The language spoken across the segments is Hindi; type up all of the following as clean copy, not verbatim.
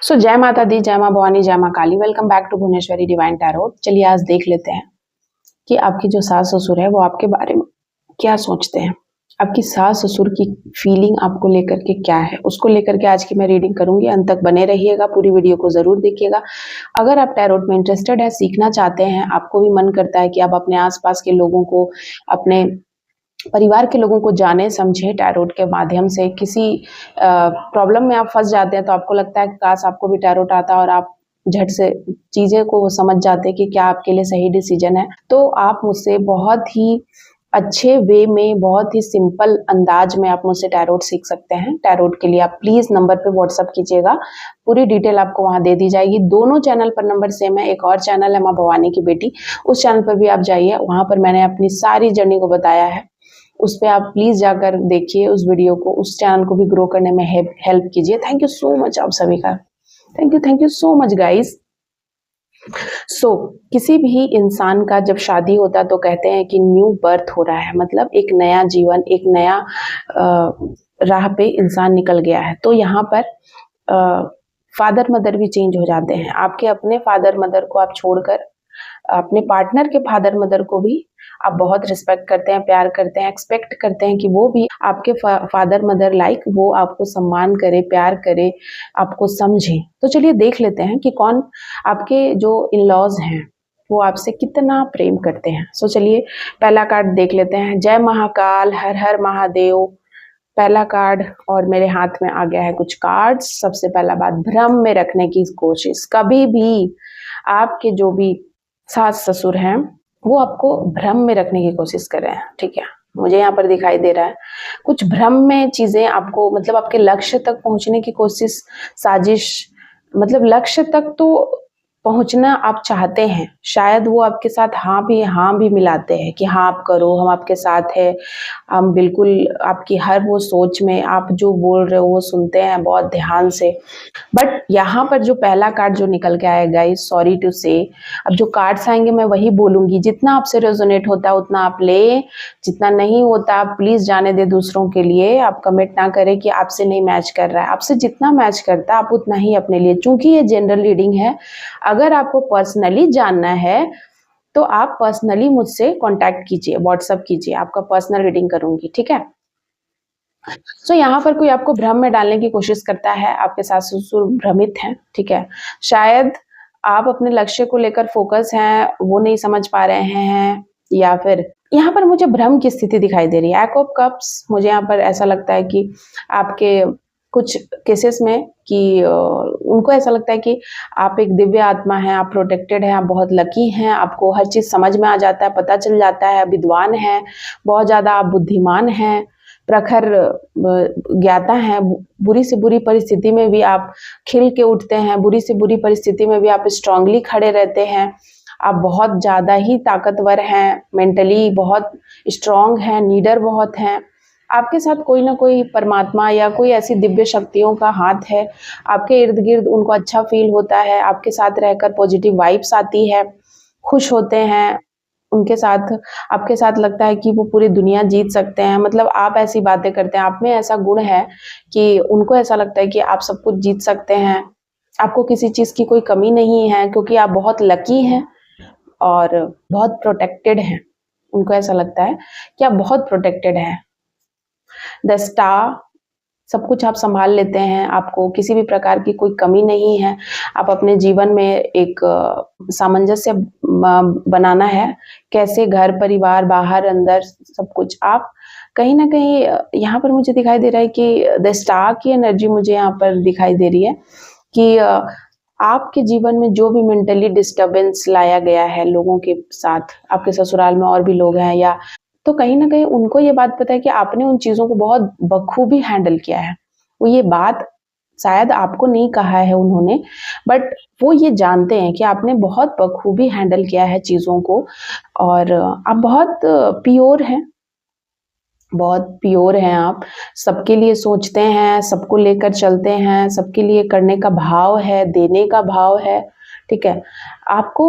जय माता दी, जय माँ भवानी, जय माँ Kali. Welcome back to Bhuvaneshwari divine tarot. चलिए आज देख लेते हैं कि आपकी जो सास ससुर है वो आपके बारे में क्या सोचते हैं। आपकी सास ससुर की फीलिंग आपको लेकर के क्या है, उसको लेकर के आज की मैं रीडिंग करूंगी। अंत तक बने रहिएगा, पूरी वीडियो को जरूर देखिएगा। अगर आप टैरोट में इंटरेस्टेड है, सीखना चाहते हैं, आपको भी मन करता है कि आप अपने आसपास के लोगों को, अपने परिवार के लोगों को जाने समझे टैरोट के माध्यम से, किसी प्रॉब्लम में आप फंस जाते हैं तो आपको लगता है कि काश आपको भी टैरोट आता और आप झट से चीजें को समझ जाते कि क्या आपके लिए सही डिसीजन है, तो आप मुझसे बहुत ही अच्छे वे में, बहुत ही सिंपल अंदाज में आप मुझसे टैरोट सीख सकते हैं। टैरोट के लिए आप प्लीज नंबर पे व्हाट्सअप कीजिएगा, पूरी डिटेल आपको वहां दे दी जाएगी। दोनों चैनल पर नंबर सेम है। एक और चैनल है माँ भवानी की बेटी, उस चैनल पर भी आप जाइए, वहां पर मैंने अपनी सारी जर्नी को बताया है। उस पर आप प्लीज जाकर देखिए उस वीडियो को, उस चैनल को भी ग्रो करने में हेल्प कीजिए। थैंक यू सो मच आप सभी का, thank you so much guys. किसी भी इंसान का जब शादी होता है तो कहते हैं कि न्यू बर्थ हो रहा है, मतलब एक नया जीवन, एक नया राह पे इंसान निकल गया है। तो यहाँ पर फादर मदर भी चेंज हो जाते हैं। आपके अपने फादर मदर को आप छोड़कर अपने पार्टनर के फादर मदर को भी आप बहुत रिस्पेक्ट करते हैं, प्यार करते हैं, एक्सपेक्ट करते हैं कि वो भी आपके फादर मदर लाइक वो आपको सम्मान करे, प्यार करे, आपको समझे। तो चलिए देख लेते हैं कि कौन आपके जो इन लॉज हैं वो आपसे कितना प्रेम करते हैं। चलिए पहला कार्ड देख लेते हैं। जय महाकाल, हर हर महादेव। पहला कार्ड और मेरे हाथ में आ गया है कुछ कार्ड्स। सबसे पहला बात, भ्रम में रखने की कोशिश। कभी भी आपके जो भी सास ससुर हैं वो आपको भ्रम में रखने की कोशिश कर रहे हैं, ठीक है। मुझे यहाँ पर दिखाई दे रहा है कुछ भ्रम में चीजें आपको, मतलब आपके लक्ष्य तक पहुंचने की कोशिश, साजिश, मतलब लक्ष्य तक तो पहुंचना आप चाहते हैं। शायद वो आपके साथ हाँ भी मिलाते हैं कि हाँ आप करो, हम आपके साथ है, हम बिल्कुल आपकी हर वो सोच में, आप जो बोल रहे हो वो सुनते हैं बहुत ध्यान से। बट यहाँ पर जो पहला कार्ड जो निकल के आएगा गाइस, सॉरी टू से, अब जो कार्ड्स आएंगे मैं वही बोलूंगी। जितना आपसे रेजोनेट होता है उतना आप ले, जितना नहीं होता आप प्लीज जाने दे दूसरों के लिए। आप कमिट ना करें कि आपसे नहीं मैच कर रहा है। आपसे जितना मैच करता है आप उतना ही अपने लिए, चूंकि ये जनरल रीडिंग है। अगर आपको पर्सनली जानना है तो आप पर्सनली मुझसे कांटेक्ट कीजिए, व्हाट्सअप कीजिए, आपका पर्सनल रीडिंग करूंगी, ठीक है। यहाँ पर कोई आपको भ्रम में डालने की कोशिश करता है, आपके सास ससुर भ्रमित हैं, ठीक है। शायद आप अपने लक्ष्य को लेकर फोकस हैं, वो नहीं समझ पा रहे हैं, या फिर यहाँ पर मुझे भ्रम की स्थिति दिखाई दे रही है। एक्स ऑफ कप्स, मुझे यहाँ पर ऐसा लगता है कि आपके कुछ केसेस में कि उनको ऐसा लगता है कि आप एक दिव्य आत्मा हैं, आप प्रोटेक्टेड हैं, आप बहुत लकी हैं, आपको हर चीज समझ में आ जाता है, पता चल जाता है, विद्वान हैं, बहुत ज्यादा आप बुद्धिमान हैं, प्रखर ज्ञाता हैं। बुरी से बुरी परिस्थिति में भी आप खिल के उठते हैं, बुरी से बुरी परिस्थिति में भी आप स्ट्रांगली खड़े रहते हैं। आप बहुत ज्यादा ही ताकतवर हैं, मेंटली बहुत स्ट्रांग हैं, नीडर बहुत हैं। आपके साथ कोई ना कोई परमात्मा या कोई ऐसी दिव्य शक्तियों का हाथ है, आपके इर्द गिर्द उनको अच्छा फील होता है, आपके साथ रहकर पॉजिटिव वाइब्स आती है, खुश होते हैं उनके साथ। आपके साथ लगता है कि वो पूरी दुनिया जीत सकते हैं, मतलब आप ऐसी बातें करते हैं, आप में ऐसा गुण है कि उनको ऐसा लगता है कि आप सब कुछ जीत सकते हैं, आपको किसी चीज की कोई कमी नहीं है, क्योंकि आप बहुत लकी हैं और बहुत प्रोटेक्टेड हैं। उनको ऐसा लगता है कि आप बहुत प्रोटेक्टेड हैं। द स्टार, सब कुछ आप संभाल लेते हैं, आपको किसी भी प्रकार की कोई कमी नहीं है। आप अपने जीवन में एक सामंजस्य बनाना है, कैसे घर परिवार बाहर अंदर सब कुछ। आप कहीं ना कहीं यहाँ पर मुझे दिखाई दे रहा है कि द स्टार की एनर्जी मुझे यहाँ पर दिखाई दे रही है कि आपके जीवन में जो भी मेंटली डिस्टर्बेंस लाया गया है लोगों के साथ, आपके ससुराल में और भी लोग हैं, या तो कहीं ना कहीं उनको ये बात पता है कि आपने उन चीजों को बहुत बखूबी हैंडल किया है। वो ये बात शायद आपको नहीं कहा है उन्होंने, बट वो ये जानते हैं कि आपने बहुत बखूबी हैंडल किया है चीजों को, और आप बहुत प्योर हैं, बहुत प्योर हैं आप। सबके लिए सोचते हैं, सबको लेकर चलते हैं, सबके लिए करने का भाव है, देने का भाव है, ठीक है। आपको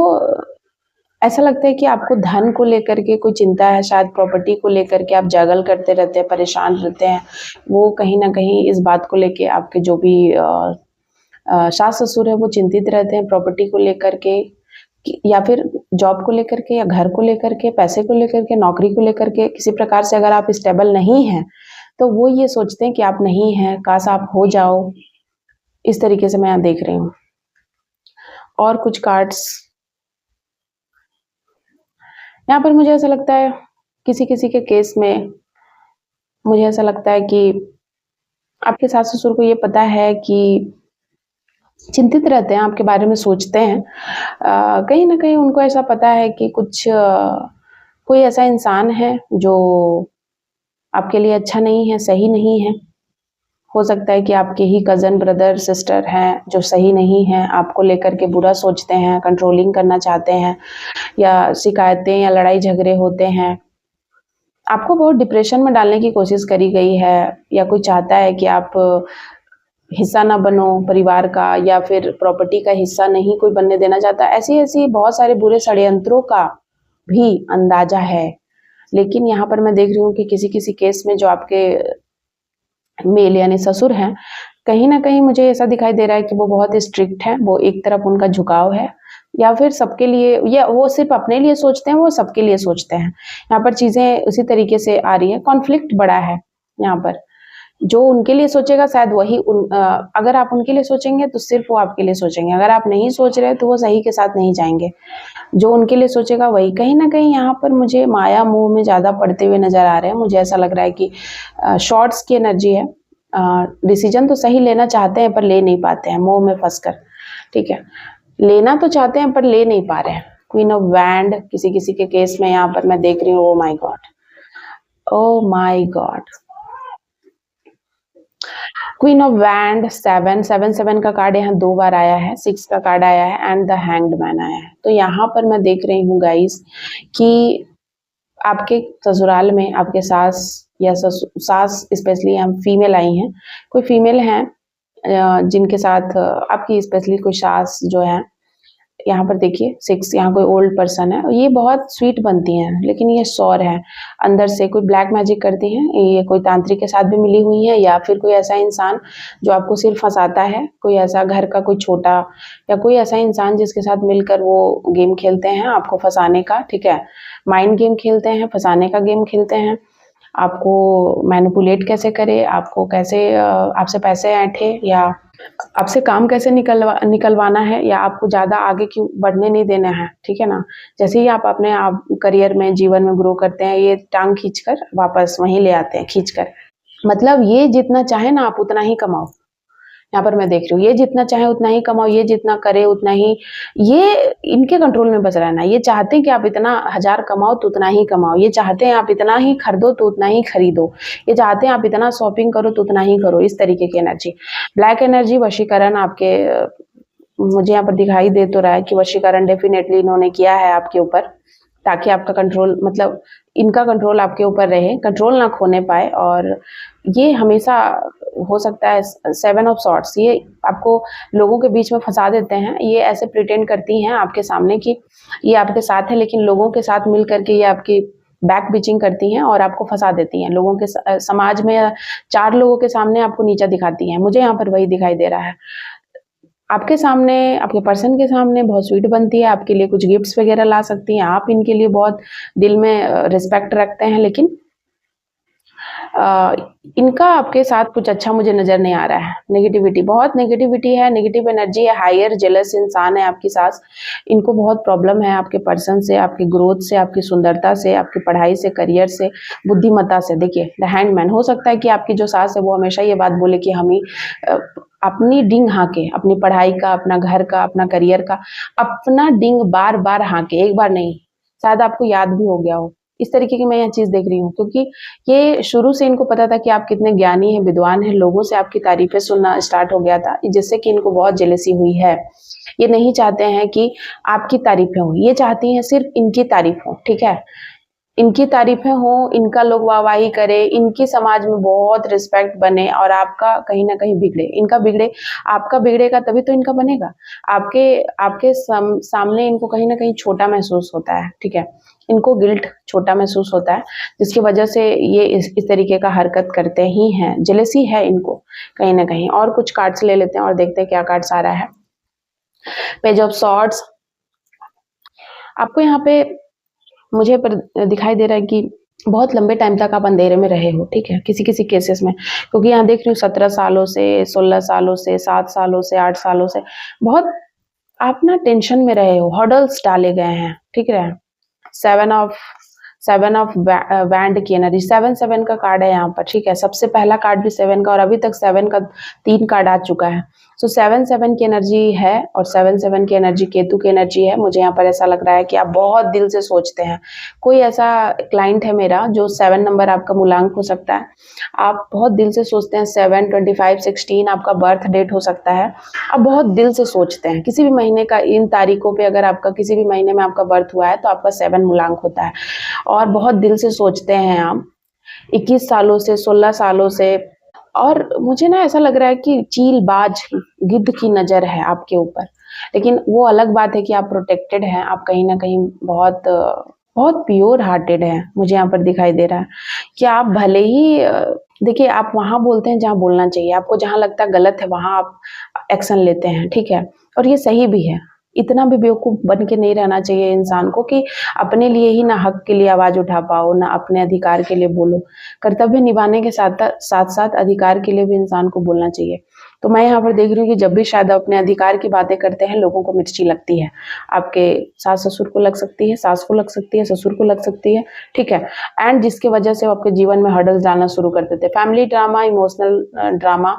ऐसा लगता है कि आपको धन को लेकर के कोई चिंता है, शायद प्रॉपर्टी को लेकर के आप जगल करते रहते हैं, परेशान रहते हैं। वो कहीं ना कहीं इस बात को लेके आपके जो भी सास ससुर है वो चिंतित रहते हैं प्रॉपर्टी को लेकर के, या फिर जॉब को लेकर के, या घर को लेकर के, पैसे को लेकर के, नौकरी को लेकर के। किसी प्रकार से अगर आप स्टेबल नहीं हैं तो वो ये सोचते हैं कि आप नहीं हैं, काश आप हो जाओ। इस तरीके से मैं यहाँ देख रही हूँ। और कुछ कार्ड्स यहाँ पर मुझे ऐसा लगता है किसी किसी के केस में मुझे ऐसा लगता है कि आपके सास ससुर को ये पता है कि चिंतित रहते हैं, आपके बारे में सोचते हैं। कहीं ना कहीं उनको ऐसा पता है कि कुछ कोई ऐसा इंसान है जो आपके लिए अच्छा नहीं है, सही नहीं है। हो सकता है कि आपके ही कज़न ब्रदर सिस्टर हैं जो सही नहीं हैं, आपको लेकर के बुरा सोचते हैं, कंट्रोलिंग करना चाहते हैं, या शिकायतें या लड़ाई झगड़े होते हैं। आपको बहुत डिप्रेशन में डालने की कोशिश करी गई है, या कोई चाहता है कि आप हिस्सा ना बनो परिवार का, या फिर प्रॉपर्टी का हिस्सा नहीं कोई बनने देना चाहता। ऐसी ऐसी बहुत सारे बुरे षड्यंत्रों का भी अंदाजा है। लेकिन यहाँ पर मैं देख रही हूँ कि किसी किसी केस में जो आपके मेल यानी ससुर हैं, कहीं ना कहीं मुझे ऐसा दिखाई दे रहा है कि वो बहुत स्ट्रिक्ट है। वो एक तरफ उनका झुकाव है, या फिर सबके लिए, या वो सिर्फ अपने लिए सोचते हैं, वो सबके लिए सोचते हैं। यहाँ पर चीजें उसी तरीके से आ रही है। कॉन्फ्लिक्ट बड़ा है यहाँ पर। जो उनके लिए सोचेगा शायद वही अगर आप उनके लिए सोचेंगे तो सिर्फ वो आपके लिए सोचेंगे। अगर आप नहीं सोच रहे तो वो सही के साथ नहीं जाएंगे। जो उनके लिए सोचेगा वही। कहीं ना कहीं यहाँ पर मुझे माया मोह में ज्यादा पड़ते हुए नजर आ रहे हैं। मुझे ऐसा लग रहा है कि शॉर्ट्स की एनर्जी है। डिसीजन तो सही लेना चाहते हैं पर ले नहीं पाते हैं, मोह में फंसकर। ठीक है, लेना तो चाहते हैं पर ले नहीं पा रहे हैं। क्वीन ऑफ वैंड किसी किसी के केस में यहाँ पर मैं देख रही हूँ। Oh my God, oh my God. Queen of wand 7 का कार्ड यहाँ 2 बार आया है, 6 का कार्ड आया है, एंड द हैंग्ड मैन आया है। तो यहाँ पर मैं देख रही हूँ गाइस कि आपके ससुराल में आपके सास या सास स्पेशली हम फीमेल आई हैं, कोई फीमेल हैं जिनके साथ आपकी स्पेशली कोई सास जो है, यहाँ पर देखिए 6, यहाँ कोई ओल्ड पर्सन है। ये बहुत स्वीट बनती हैं लेकिन ये सौर है अंदर से। कोई ब्लैक मैजिक करती हैं, ये कोई तांत्रिक के साथ भी मिली हुई है, या फिर कोई ऐसा इंसान जो आपको सिर्फ फंसाता है। कोई ऐसा घर का कोई छोटा, या कोई ऐसा इंसान जिसके साथ मिलकर वो गेम खेलते हैं आपको फंसाने का। ठीक है, माइंड गेम खेलते हैं, फंसाने का गेम खेलते हैं। आपको मैनिपुलेट कैसे करे, आपको कैसे आपसे पैसे ऐंठे, या आपसे काम कैसे निकलवाना है, या आपको ज़्यादा आगे क्यों बढ़ने नहीं देना है। ठीक है ना, जैसे ही आप अपने आप करियर में जीवन में ग्रो करते हैं, ये टांग खींचकर वापस वहीं ले आते हैं खींचकर। मतलब ये जितना चाहे ना आप उतना ही कमाओ। यहाँ पर मैं देख रही हूँ ये जितना चाहे उतना ही कमाओ, ये जितना करे उतना ही, ये इनके कंट्रोल में बस रहना। ये चाहते हैं कि आप इतना 1000 कमाओ तो उतना ही कमाओ। ये चाहते हैं आप इतना ही खरीदो तो उतना ही खरीदो। ये चाहते हैं आप इतना शॉपिंग करो तो उतना ही करो। इस तरीके की एनर्जी, ब्लैक एनर्जी, वशीकरण आपके मुझे यहाँ पर दिखाई दे तो रहा है कि वशीकरण डेफिनेटली इन्होंने किया है आपके ऊपर, ताकि आपका कंट्रोल, मतलब इनका कंट्रोल आपके ऊपर रहे, कंट्रोल ना खोने पाए। और ये हमेशा हो सकता है 7 ऑफ सॉर्ट्स, ये आपको लोगों के बीच में फंसा देते हैं। ये ऐसे प्रिटेंड करती हैं आपके सामने कि ये आपके साथ है, लेकिन लोगों के साथ मिल करके ये आपकी बैक बिचिंग करती हैं और आपको फंसा देती हैं। लोगों के समाज में 4 लोगों के सामने आपको नीचा दिखाती हैं। मुझे यहाँ पर वही दिखाई दे रहा है। आपके सामने, आपके पर्सन के सामने बहुत स्वीट बनती है, आपके लिए कुछ गिफ्ट्स वगैरह ला सकती हैं, आप इनके लिए बहुत दिल में रिस्पेक्ट रखते हैं, लेकिन इनका आपके साथ कुछ अच्छा मुझे नजर नहीं आ रहा है। नेगेटिविटी, बहुत नेगेटिविटी है, नेगेटिव एनर्जी है, हायर जेलस इंसान है आपकी सास। इनको बहुत प्रॉब्लम है आपके पर्सन से, आपकी ग्रोथ से, आपकी सुंदरता से, आपकी पढ़ाई से, करियर से, बुद्धिमत्ता से। देखिए द हैंडमैन, हो सकता है कि आपकी जो सास है वो हमेशा ये बात बोले कि हम ही अपनी डिंग हाँके, अपनी पढ़ाई का, अपना घर का, अपना करियर का, अपना डिंग बार बार हाँके, एक बार नहीं, शायद आपको याद भी हो गया हो। इस तरीके की मैं यह चीज देख रही हूँ, क्योंकि ये शुरू से इनको पता था कि आप कितने ज्ञानी हैं, विद्वान हैं। लोगों से आपकी तारीफें सुनना स्टार्ट हो गया था, जिससे कि इनको बहुत जेलसी हुई है। ये नहीं चाहते हैं कि आपकी तारीफें हो, ये चाहती हैं सिर्फ इनकी तारीफ हो। ठीक है, इनकी तारीफें हो, इनका लोग वाहवाही करे, इनकी समाज में बहुत रिस्पेक्ट बने, और आपका कहीं ना कहीं बिगड़े, इनका बिगड़े, आपका बिगड़ेगा तभी तो इनका बनेगा। आपके सामने इनको कहीं ना कहीं छोटा महसूस होता है। ठीक है, इनको गिल्ट, छोटा महसूस होता है, जिसकी वजह से ये इस तरीके का हरकत करते ही हैं। जेलसी है इनको, कहीं ना कहीं। और कुछ कार्ड्स ले लेते हैं और देखते हैं क्या कार्ड्स आ रहा है। पेज ऑफ सॉर्ड्स, आपको यहाँ पे मुझे दिखाई दे रहा है कि बहुत लंबे टाइम तक आप अंधेरे में रहे हो, ठीक है, किसी किसी केसेस में, क्योंकि यहाँ देख रही हूँ 17 सालों से, 16 सालों से, 7 सालों से, 8 सालों से बहुत आप ना टेंशन में रहे हो, हर्डल्स डाले गए हैं, ठीक है। सेवन ऑफ बैंड की एनर्जी, 7 का कार्ड है यहाँ पर, ठीक है। सबसे पहला कार्ड भी 7 का और अभी तक 7 का 3 कार्ड आ चुका है। सो 7 की एनर्जी है और 7 की एनर्जी केतु की एनर्जी है। मुझे यहाँ पर ऐसा लग रहा है कि आप बहुत दिल से सोचते हैं। कोई ऐसा क्लाइंट है मेरा जो 7 नंबर आपका मूलांक हो सकता है। आप बहुत दिल से सोचते हैं, 7, 25, 16 आपका बर्थ डेट हो सकता है। आप बहुत दिल से सोचते हैं, किसी भी महीने का इन तारीखों पे अगर आपका किसी भी महीने में आपका बर्थ हुआ है तो आपका 7 मूलांक होता है और बहुत दिल से सोचते हैं आप 21 सालों से, 16 सालों से। और मुझे ना ऐसा लग रहा है कि चीलबाज गिद्ध की नजर है आपके ऊपर, लेकिन वो अलग बात है कि आप प्रोटेक्टेड हैं, आप कहीं ना कहीं बहुत बहुत प्योर हार्टेड हैं। मुझे यहाँ पर दिखाई दे रहा है कि आप भले ही देखिए, आप वहां बोलते हैं जहां बोलना चाहिए, आपको जहां लगता है गलत है वहां आप एक्शन लेते हैं, ठीक है, और ये सही भी है। इतना भी बेवकूफ बन के नहीं रहना चाहिए इंसान को कि अपने लिए ही ना हक के लिए आवाज उठा पाओ, ना अपने अधिकार के लिए बोलो। कर्तव्य निभाने के साथ साथ अधिकार के लिए भी इंसान को बोलना चाहिए। तो मैं यहाँ पर देख रही हूँ कि जब भी शायद अपने अधिकार की बातें करते हैं लोगों को मिर्ची लगती है। आपके सास ससुर को लग सकती है, सास को लग सकती है, ससुर को लग सकती है, ठीक है। एंड जिसकी वजह से वो आपके जीवन में हर्डल्स डालना शुरू कर देते हैं। फैमिली ड्रामा, इमोशनल ड्रामा,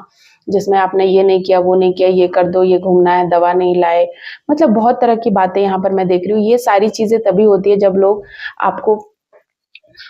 जिसमें आपने ये नहीं किया, वो नहीं किया, ये कर दो, ये घूमना है, दवा नहीं लाए, मतलब बहुत तरह की बातें यहाँ पर मैं देख रही हूँ। ये सारी चीजें तभी होती है जब लोग आपको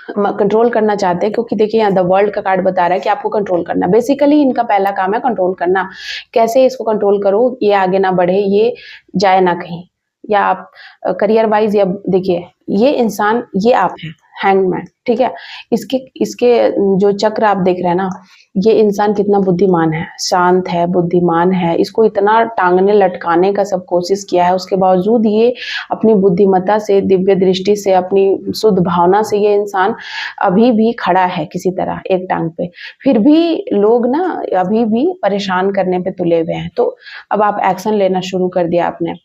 कंट्रोल करना चाहते हैं, क्योंकि देखिए यहाँ द वर्ल्ड का कार्ड बता रहा है कि आपको कंट्रोल करना। बेसिकली इनका पहला काम है कंट्रोल करना। कैसे इसको कंट्रोल करो, ये आगे ना बढ़े, ये जाए ना कहीं, या आप करियर वाइज, या देखिए ये इंसान, ये आप हैं हैंगमैन, ठीक है। इसके इसके जो चक्र आप देख रहे हैं ना, ये इंसान कितना बुद्धिमान है, शांत है, बुद्धिमान है। इसको इतना टांगने लटकाने का सब कोशिश किया है, उसके बावजूद ये अपनी बुद्धिमत्ता से, दिव्य दृष्टि से, अपनी शुद्ध भावना से ये इंसान अभी भी खड़ा है किसी तरह एक टांग पे। फिर भी लोग ना अभी भी परेशान करने पे तुले हुए हैं। तो अब आप एक्शन लेना शुरू कर दिया आपने।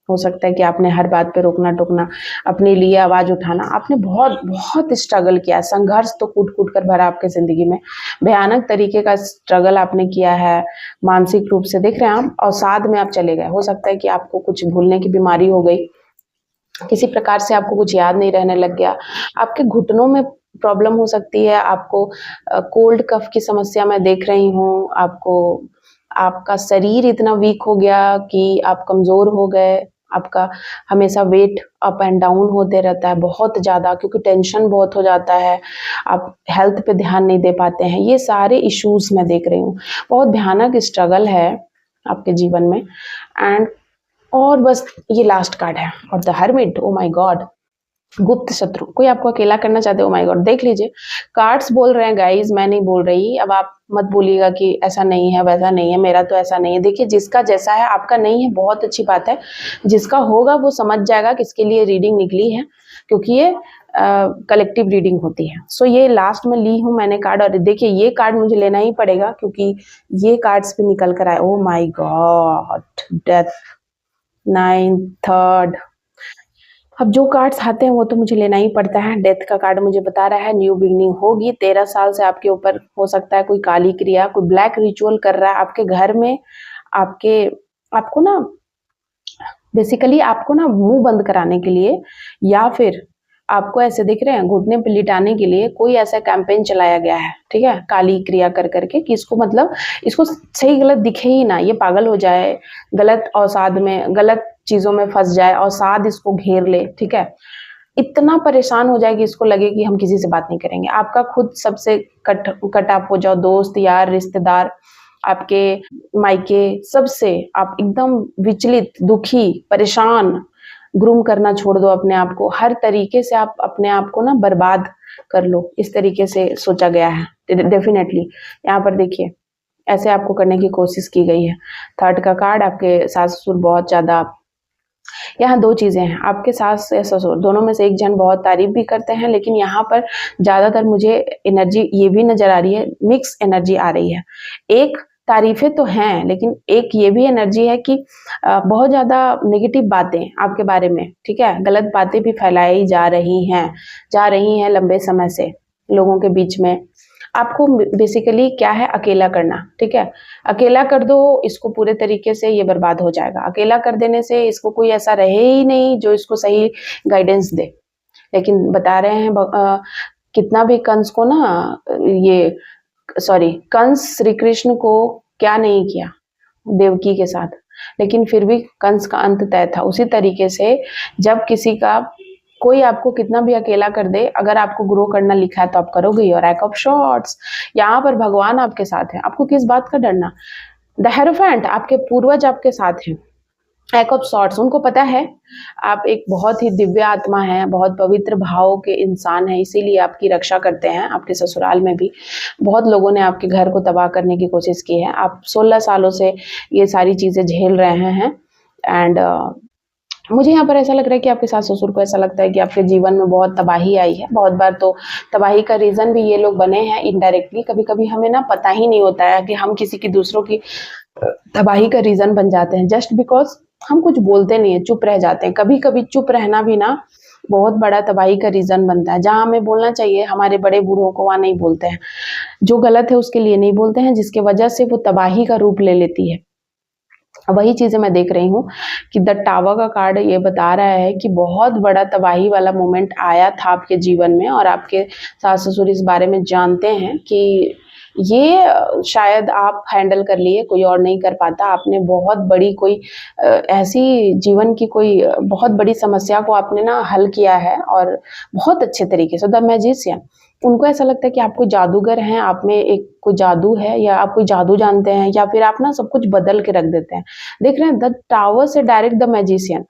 हो सकता है कि आपने हर बात पे रोकना टोकना, अपने लिए आवाज उठाना, आपने बहुत बहुत स्ट्रगल किया, संघर्ष तो कूट कूट कर भरा आपके जिंदगी में, भयानक तरीके का स्ट्रगल आपने किया है मानसिक रूप से, देख रहे हैं आप। और साथ में आप चले गए, हो सकता है कि आपको कुछ भूलने की बीमारी हो गई, किसी प्रकार से आपको कुछ याद नहीं रहने लग गया, आपके घुटनों में प्रॉब्लम हो सकती है, आपको कोल्ड कफ की समस्या मैं देख रही हूँ, आपको आपका शरीर इतना वीक हो गया कि आप कमजोर हो गए, आपका हमेशा वेट अप एंड डाउन होते रहता है बहुत ज़्यादा, क्योंकि टेंशन बहुत हो जाता है, आप हेल्थ पे ध्यान नहीं दे पाते हैं। ये सारे इश्यूज मैं देख रही हूँ, बहुत भयानक स्ट्रगल है आपके जीवन में। एंड और बस ये लास्ट कार्ड है, और the hermit, oh my God, गुप्त शत्रु, कोई आपको अकेला करना चाहते हो। माय गॉड, देख लीजिए कार्ड्स बोल रहे हैं गाइस, मैं नहीं बोल रही। अब आप मत बोलिएगा कि ऐसा नहीं है, वैसा नहीं है, मेरा तो ऐसा नहीं है। देखिए जिसका जैसा है, आपका नहीं है, बहुत अच्छी बात है। जिसका होगा वो समझ जाएगा किसके लिए रीडिंग निकली है, क्योंकि ये कलेक्टिव रीडिंग होती है। सो ये लास्ट में ली हूँ मैंने कार्ड, और देखिए ये कार्ड मुझे लेना ही पड़ेगा क्योंकि ये कार्ड्स भी निकल कर आए। ओ माई गॉड, डेथ, 9, 3। अब जो कार्ड्स आते हैं वो तो मुझे लेना ही पड़ता है। डेथ का कार्ड मुझे बता रहा है न्यू बिगनिंग होगी। 13 साल से आपके ऊपर हो सकता है कोई काली क्रिया, कोई ब्लैक रिचुअल कर रहा है आपके घर में, आपको ना बेसिकली आपको ना मुंह बंद कराने के लिए, या फिर आपको ऐसे दिख रहे हैं घुटने पे लिटाने के लिए कोई ऐसा कैंपेन चलाया गया है, ठीक है, काली क्रिया कर करके, कि इसको मतलब इसको सही गलत दिखे ही ना, ये पागल हो जाए, गलत अवसाद में, गलत चीजों में फंस जाए, अवसाद इसको घेर ले, ठीक है, इतना परेशान हो जाए कि इसको लगे कि हम किसी से बात नहीं करेंगे। आपका खुद सबसे कट ऑफ हो जाओ, दोस्त यार रिश्तेदार, आपके मायके, सबसे आप एकदम विचलित, दुखी, परेशान, ग्रूम करना छोड़ दो अपने आप को, हर तरीके से आप अपने आप को ना बर्बाद कर लो, इस तरीके से सोचा गया है। डेफिनेटली यहाँ पर देखिए ऐसे आपको करने की कोशिश की गई है। 3 का कार्ड, आपके सास ससुर बहुत ज्यादा, यहाँ 2 चीजें हैं, आपके सास या ससुर दोनों में से एक जन बहुत तारीफ भी करते हैं, लेकिन यहाँ पर ज्यादातर मुझे एनर्जी ये भी नजर आ रही है, मिक्स एनर्जी आ रही है। एक तारीफ़ें तो हैं, लेकिन एक ये भी एनर्जी है कि बहुत ज़्यादा नेगेटिव बातें आपके बारे में, ठीक है? गलत बातें भी फैलाई जा रही हैं लंबे समय से लोगों के बीच में। आपको बेसिकली क्या है, अकेला करना, ठीक है? अकेला कर दो इसको पूरे तरीके से, ये बर्बाद हो जाएगा। अकेला कर देने से इसको कोई ऐसा रहे ही नहीं जो इसको सही गाइडेंस दे। लेकिन बता रहे हैं कितना भी कंस को ना ये सॉरी कंस श्री कृष्ण को क्या नहीं किया देवकी के साथ, लेकिन फिर भी कंस का अंत तय था। उसी तरीके से जब किसी का कोई आपको कितना भी अकेला कर दे, अगर आपको ग्रो करना लिखा है तो आप करोगे ही। और रैक ऑफ शॉर्ट्स, यहाँ पर भगवान आपके साथ है, आपको किस बात का डरना। द हेरोफेंट, आपके पूर्वज आपके साथ हैं। हैक ऑफ सॉर्ट्स, उनको पता है आप एक बहुत ही दिव्य आत्मा है, बहुत पवित्र भाव के इंसान हैं, इसीलिए आपकी रक्षा करते हैं। आपके ससुराल में भी बहुत लोगों ने आपके घर को तबाह करने की कोशिश की है। आप 16 सालों से ये सारी चीज़ें झेल रहे हैं एंड मुझे यहाँ पर ऐसा लग रहा है कि आपके सास ससुर को ऐसा लगता है कि आपके जीवन में बहुत तबाही आई है। बहुत बार तो तबाही का रीज़न भी ये लोग बने हैं इनडायरेक्टली। कभी कभी हमें ना पता ही नहीं होता है कि हम किसी की दूसरों की तबाही का रीज़न बन जाते हैं, जस्ट बिकॉज हम कुछ बोलते नहीं है, चुप रह जाते हैं। कभी कभी चुप रहना भी ना बहुत बड़ा तबाही का रीज़न बनता है। जहाँ हमें बोलना चाहिए हमारे बड़े बूढ़ों को, वहाँ नहीं बोलते हैं। जो गलत है उसके लिए नहीं बोलते हैं, जिसके वजह से वो तबाही का रूप ले लेती है। वही चीज़ें मैं देख रही हूँ कि द टावर का कार्ड ये बता रहा है कि बहुत बड़ा तबाही वाला मोमेंट आया था आपके जीवन में, और आपके सास ससुर इस बारे में जानते हैं कि ये शायद आप हैंडल कर लिए, कोई और नहीं कर पाता। आपने बहुत बड़ी कोई ऐसी जीवन की कोई बहुत बड़ी समस्या को आपने ना हल किया है, और बहुत अच्छे तरीके से। द मैजिशियन, उनको ऐसा लगता है कि आप कोई जादूगर हैं, आप में एक कोई जादू है, या आप कोई जादू जानते हैं, या फिर आप ना सब कुछ बदल के रख देते हैं। देख रहे हैं द टावर से डायरेक्ट द मैजिशियन,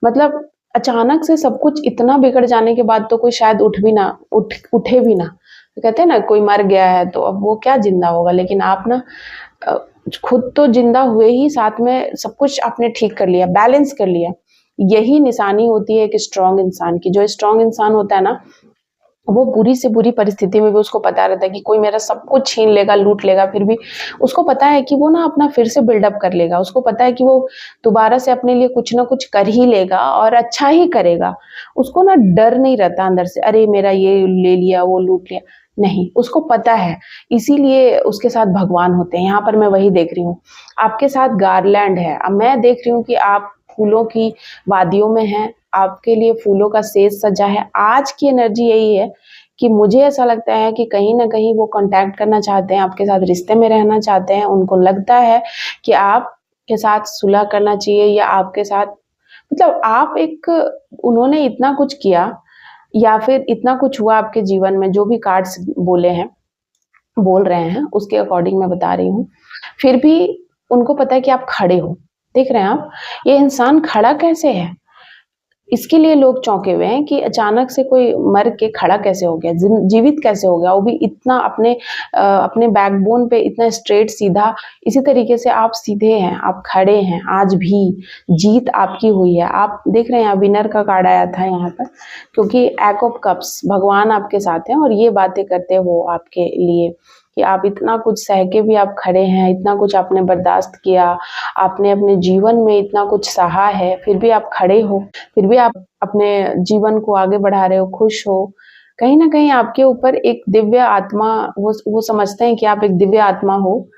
मतलब अचानक से सब कुछ इतना बिगड़ जाने के बाद तो कोई शायद उठे भी ना। तो कहते हैं ना कोई मर गया है तो अब वो क्या जिंदा होगा, लेकिन आप ना अ, खुद तो जिंदा हुए ही, साथ में सब कुछ आपने ठीक कर लिया, बैलेंस कर लिया। यही निशानी होती है एक स्ट्रांग इंसान की। जो स्ट्रांग इंसान होता है ना, वो बुरी से बुरी परिस्थिति में भी उसको पता रहता है कि कोई मेरा सब कुछ छीन लेगा, लूट लेगा, फिर भी उसको पता है कि वो ना अपना फिर से बिल्डअप कर लेगा। उसको पता है कि वो दोबारा से अपने लिए कुछ ना कुछ कर ही लेगा और अच्छा ही करेगा। उसको ना डर नहीं रहता अंदर से, अरे मेरा ये ले लिया, वो लूट लिया, नहीं, उसको पता है। इसीलिए उसके साथ भगवान होते हैं। यहाँ पर मैं वही देख रही हूँ, आपके साथ गार्लैंड है। अब मैं देख रही हूँ कि आप फूलों की वादियों में हैं, आपके लिए फूलों का सेज सजा है। आज की एनर्जी यही है कि मुझे ऐसा लगता है कि कहीं न कहीं वो कॉन्टैक्ट करना चाहते हैं, आपके साथ रिश्ते में रहना चाहते हैं। उनको लगता है कि आपके साथ सुलह करना चाहिए, या आपके साथ मतलब आप एक, उन्होंने इतना कुछ किया या फिर इतना कुछ हुआ आपके जीवन में, जो भी कार्ड्स बोल रहे हैं, उसके अकॉर्डिंग मैं बता रही हूँ। फिर भी उनको पता है कि आप खड़े हो। देख रहे हैं आप, ये इंसान खड़ा कैसे है? इसके लिए लोग चौंके हुए हैं कि अचानक से कोई मर के खड़ा कैसे हो गया, जीवित कैसे हो गया, वो भी इतना अपने बैकबोन पे इतना स्ट्रेट सीधा। इसी तरीके से आप सीधे हैं, आप खड़े हैं, आज भी जीत आपकी हुई है। आप देख रहे हैं विनर का कार्ड आया था यहाँ पर, क्योंकि एट ऑफ कप्स, भगवान आपके साथ हैं और ये बातें करते हो आपके लिए कि आप इतना कुछ सह के भी आप खड़े हैं, इतना कुछ आपने बर्दाश्त किया, आपने अपने जीवन में इतना कुछ सहा है, फिर भी आप खड़े हो, फिर भी आप अपने जीवन को आगे बढ़ा रहे हो, खुश हो। कहीं न कहीं आपके ऊपर एक दिव्य आत्मा, वो समझते हैं कि आप एक दिव्य आत्मा हो।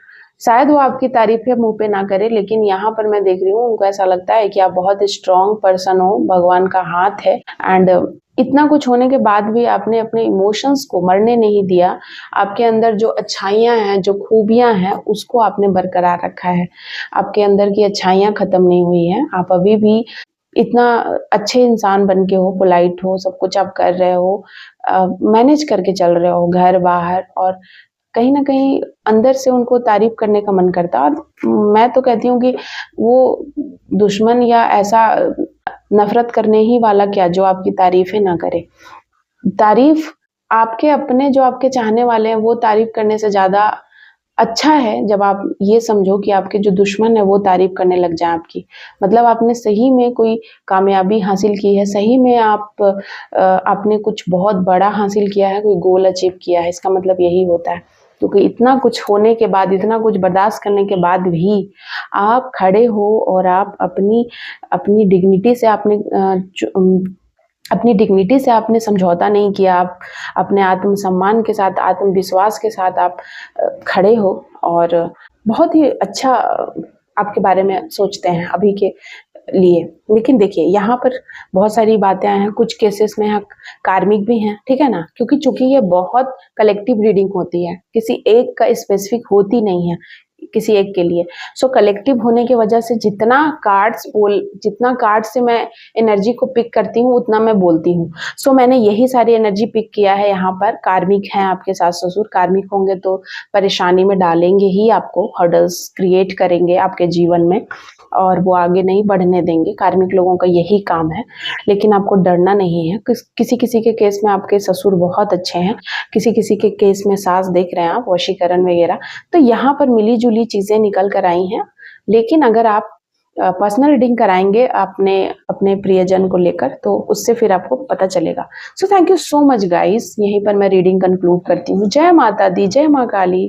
शायद वो आपकी तारीफ़ें मुँह पे ना करे, लेकिन यहाँ पर मैं देख रही हूँ उनको ऐसा लगता है कि आप बहुत स्ट्रॉन्ग पर्सन हो, भगवान का हाथ है। एंड इतना कुछ होने के बाद भी आपने अपने इमोशंस को मरने नहीं दिया। आपके अंदर जो अच्छाइयाँ हैं, जो खूबियाँ हैं, उसको आपने बरकरार रखा है। आपके अंदर की अच्छाइयाँ ख़त्म नहीं हुई हैं। आप अभी भी इतना अच्छे इंसान बन के हो, पोलाइट हो, सब कुछ आप कर रहे हो, मैनेज करके चल रहे हो घर-बाहर, और कहीं न कहीं अंदर से उनको तारीफ़ करने का मन करता है। और मैं तो कहती हूँ कि वो दुश्मन या ऐसा नफ़रत करने ही वाला क्या, जो आपकी तारीफ़ें ना करे। तारीफ़ आपके अपने, जो आपके चाहने वाले हैं, वो तारीफ़ करने से ज़्यादा अच्छा है जब आप ये समझो कि आपके जो दुश्मन है वो तारीफ़ करने लग जाएँ आपकी। मतलब आपने सही में कोई कामयाबी हासिल की है, सही में आपने कुछ बहुत बड़ा हासिल किया है, कोई गोल अचीव किया है, इसका मतलब यही होता है। क्योंकि इतना कुछ होने के बाद, इतना कुछ बर्दाश्त करने के बाद भी आप खड़े हो और आप अपनी डिग्निटी से अपनी डिग्निटी से आपने समझौता नहीं किया। आप अपने आत्मसम्मान के साथ, आत्मविश्वास के साथ आप खड़े हो और बहुत ही अच्छा आपके बारे में सोचते हैं अभी के लिए। लेकिन देखिए यहाँ पर बहुत सारी बातें हैं, कुछ केसेस में कार्मिक भी हैं, ठीक है ना, क्योंकि चूंकि ये बहुत कलेक्टिव रीडिंग होती है, किसी एक का स्पेसिफिक होती नहीं है किसी एक के लिए। सो कलेक्टिव होने की वजह से जितना कार्ड से मैं एनर्जी को पिक करती हूँ उतना मैं बोलती हूँ। सो मैंने यही सारी एनर्जी पिक किया है। यहाँ पर कार्मिक हैं आपके सास ससुर, कार्मिक होंगे तो परेशानी में डालेंगे ही, आपको हर्डल्स क्रिएट करेंगे आपके जीवन में और वो आगे नहीं बढ़ने देंगे। कार्मिक लोगों का यही काम है, लेकिन आपको डरना नहीं है। किसी किसी के केस में आपके ससुर बहुत अच्छे हैं, किसी किसी के केस में सास देख रहे हैं आप, वशीकरण वगैरह। तो यहाँ पर मिली जुली चीजें निकल कर आई हैं। लेकिन अगर आप पर्सनल रीडिंग कराएंगे अपने प्रियजन को लेकर तो उससे फिर आपको पता चलेगा। So thank you so much guys, यहीं पर मैं रीडिंग कंक्लूड करती हूँ। जय माता दी, जय माँ काली।